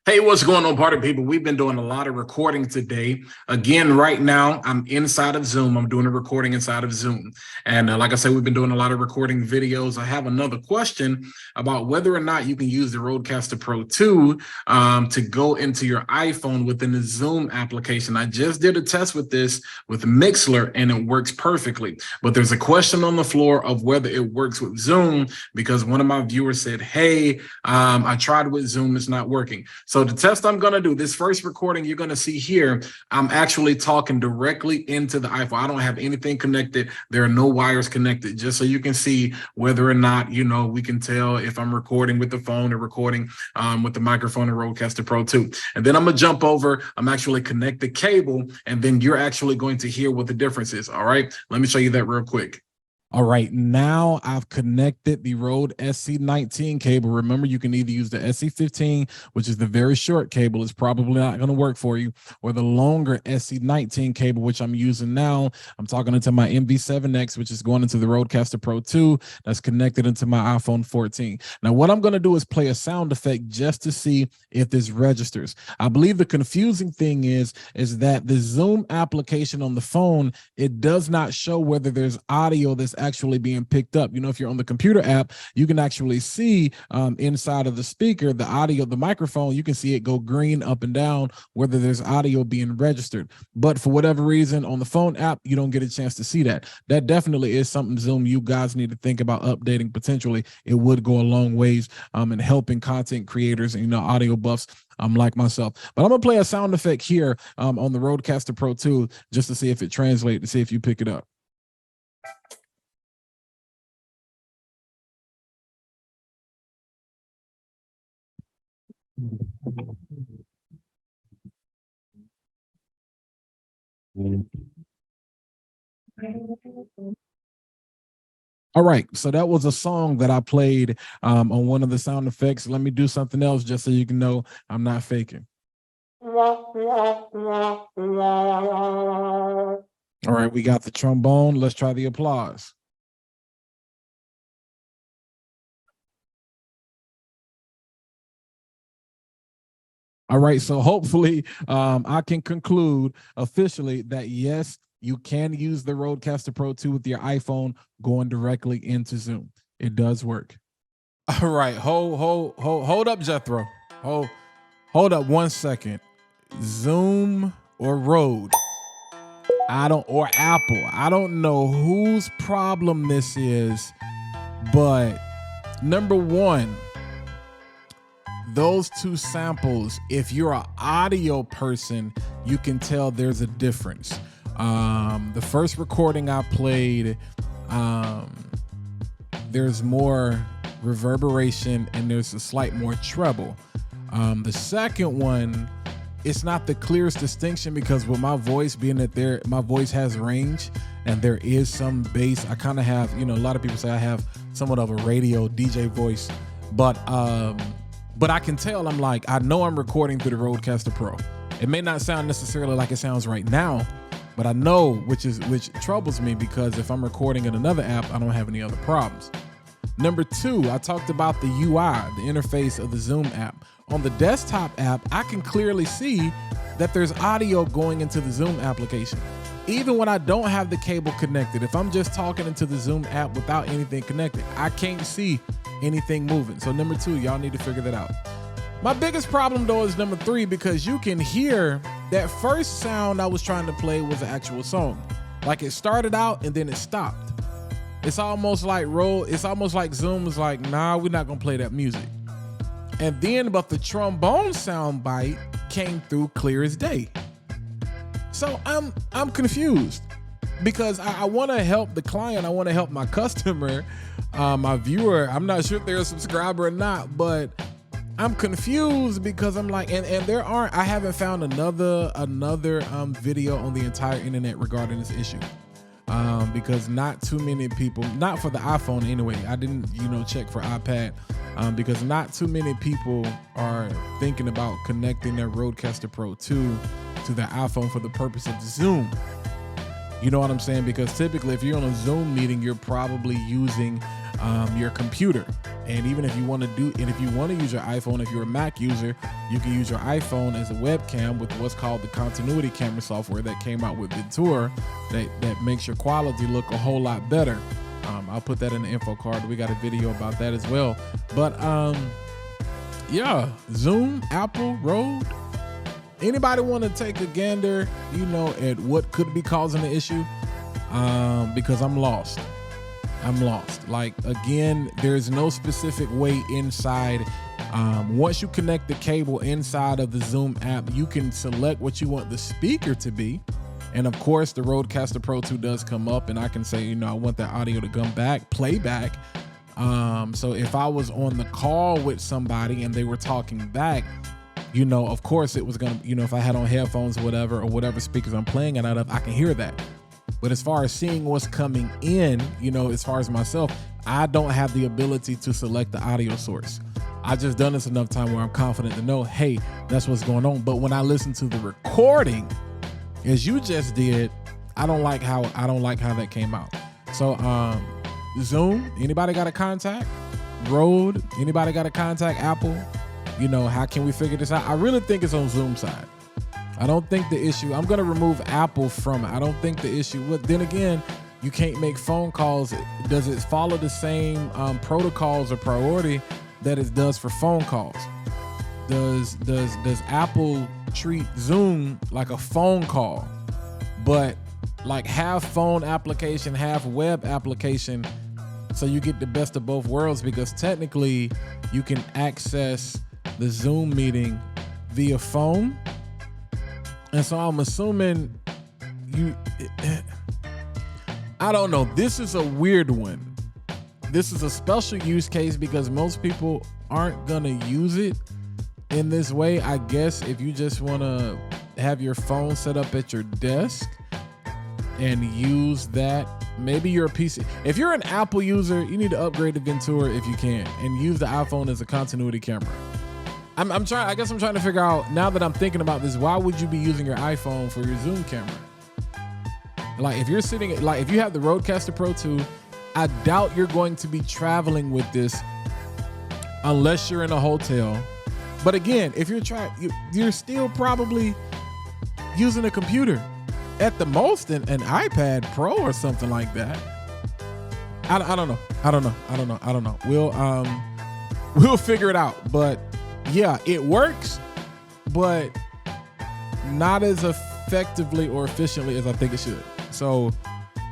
Hey, what's going on, party people? We've been doing a lot of recording today. Again, right now, I'm inside of Zoom. I'm doing a recording inside of Zoom. And like I said, we've been doing a lot of recording videos. I have another question about whether or not you can use the Rodecaster Pro 2 to go into your iPhone within the Zoom application. I just did a test with this with Mixler, and it works perfectly. But there's a question on the floor of whether it works with Zoom, because one of my viewers said, hey, I tried with Zoom, it's not working. So the test I'm going to do, this first recording you're going to see here, I'm actually talking directly into the iPhone. I don't have anything connected. There are no wires connected, just so you can see whether or not, we can tell if I'm recording with the phone or recording with the microphone in Rodecaster Pro 2. And then I'm going to jump over. I'm actually connect the cable, and then you're actually going to hear what the difference is. All right, let me show you that real quick. All right, now I've connected the Rode SC19 cable. Remember, you can either use the SC15, which is the very short cable. It's probably not going to work for you, or the longer SC19 cable, which I'm using now. I'm talking into my MV7X, which is going into the Rodecaster Pro 2. That's connected into my iPhone 14. Now, what I'm going to do is play a sound effect just to see if this registers. I believe the confusing thing is that the Zoom application on the phone, it does not show whether there's audio that's actually being picked up. If you're on the computer app, you can actually see inside of the speaker, the audio, the microphone, you can see it go green up and down, whether there's audio being registered. But for whatever reason, on the phone app, you don't get a chance to see that. That definitely is something Zoom you guys need to think about updating potentially. It would go a long ways in helping content creators and, audio buffs like myself. But I'm going to play a sound effect here on the Rodecaster Pro 2 just to see if it translates, to see if you pick it up. All right, so that was a song that I played on one of the sound effects. Let me do something else just so you can know I'm not faking. All right, we got the trombone. Let's try the applause. All right, so hopefully I can conclude officially that yes, you can use the Rodecaster Pro 2 with your iPhone going directly into Zoom. It does work. All right, hold up, Jethro. Hold up 1 second. Zoom or Rode? Or Apple. I don't know whose problem this is, but number one, those two samples, if you're an audio person, you can tell there's a difference. The first recording I played, there's more reverberation and there's a slight more treble. The second one, it's not the clearest distinction because with my voice being that my voice has range and there is some bass. I kind of have, a lot of people say I have somewhat of a radio DJ voice, but I can tell I know I'm recording through the Rodecaster Pro. It may not sound necessarily like it sounds right now, but I know, which troubles me because if I'm recording in another app, I don't have any other problems. Number two, I talked about the UI, the interface of the Zoom app. On the desktop app, I can clearly see that there's audio going into the Zoom application. Even when I don't have the cable connected, if I'm just talking into the Zoom app without anything connected, I can't see anything moving. So number two, y'all need to figure that out. My biggest problem though is number three, because you can hear that first sound I was trying to play was an actual song. Like it started out and then it stopped. It's almost like Zoom was like, nah, we're not gonna play that music. And then, but the trombone sound bite came through clear as day. So I'm confused because I want to help the client. I want to help my customer, my viewer. I'm not sure if they're a subscriber or not, but I'm confused because I'm like, and I haven't found another video on the entire internet regarding this issue. Because not too many people, not for the iPhone anyway. I didn't, check for iPad, because not too many people are thinking about connecting their Rodecaster Pro 2 to their iPhone for the purpose of Zoom. You know what I'm saying? Because typically if you're on a Zoom meeting, you're probably using your computer. And even if you want to use your iPhone, if you're a Mac user, you can use your iPhone as a webcam with what's called the continuity camera software that came out with Ventura that makes your quality look a whole lot better. I'll put that in the info card. We got a video about that as well. But yeah, Zoom, Apple, Rode. Anybody want to take a gander, at what could be causing the issue? Because I'm lost. Like, again, there's no specific way inside. Once you connect the cable inside of the Zoom app, you can select what you want the speaker to be. And of course, the Rodecaster Pro 2 does come up, and I can say, I want that audio to come back, playback. So if I was on the call with somebody and they were talking back, of course it was gonna, if I had on headphones or whatever speakers I'm playing it out of, I can hear that. But as far as seeing what's coming in, as far as myself, I don't have the ability to select the audio source. I just done this enough time where I'm confident to know, hey, that's what's going on. But when I listen to the recording, as you just did, I don't like how that came out. So Zoom, anybody got a contact? Rode, anybody got a contact? Apple, how can we figure this out? I really think it's on Zoom side. I don't think the issue, I'm going to remove Apple from it. I don't think the issue, but then again, you can't make phone calls. Does it follow the same protocols or priority that it does for phone calls? Does Apple treat Zoom like a phone call, but like half phone application, half web application, so you get the best of both worlds? Because technically you can access the Zoom meeting via phone. And so I'm assuming I don't know. This is a weird one. This is a special use case because most people aren't gonna use it in this way. I guess if you just wanna have your phone set up at your desk and use that, maybe you're a PC. If you're an Apple user, you need to upgrade to Ventura if you can and use the iPhone as a continuity camera. I guess I'm trying to figure out, now that I'm thinking about this, why would you be using your iPhone for your Zoom camera? Like if you have the Rodecaster Pro 2, I doubt you're going to be traveling with this unless you're in a hotel. But again, if you're still probably using a computer, at the most an iPad Pro or something like that. I don't know. We'll figure it out. But yeah, it works, but not as effectively or efficiently as I think it should. So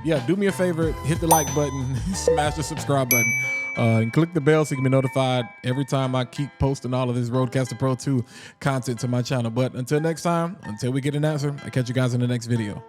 yeah, do me a favor, hit the like button, smash the subscribe button, and click the bell so you can be notified every time I keep posting all of this Rodecaster Pro 2 content to my channel. But until next time, until we get an answer, I'll catch you guys in the next video.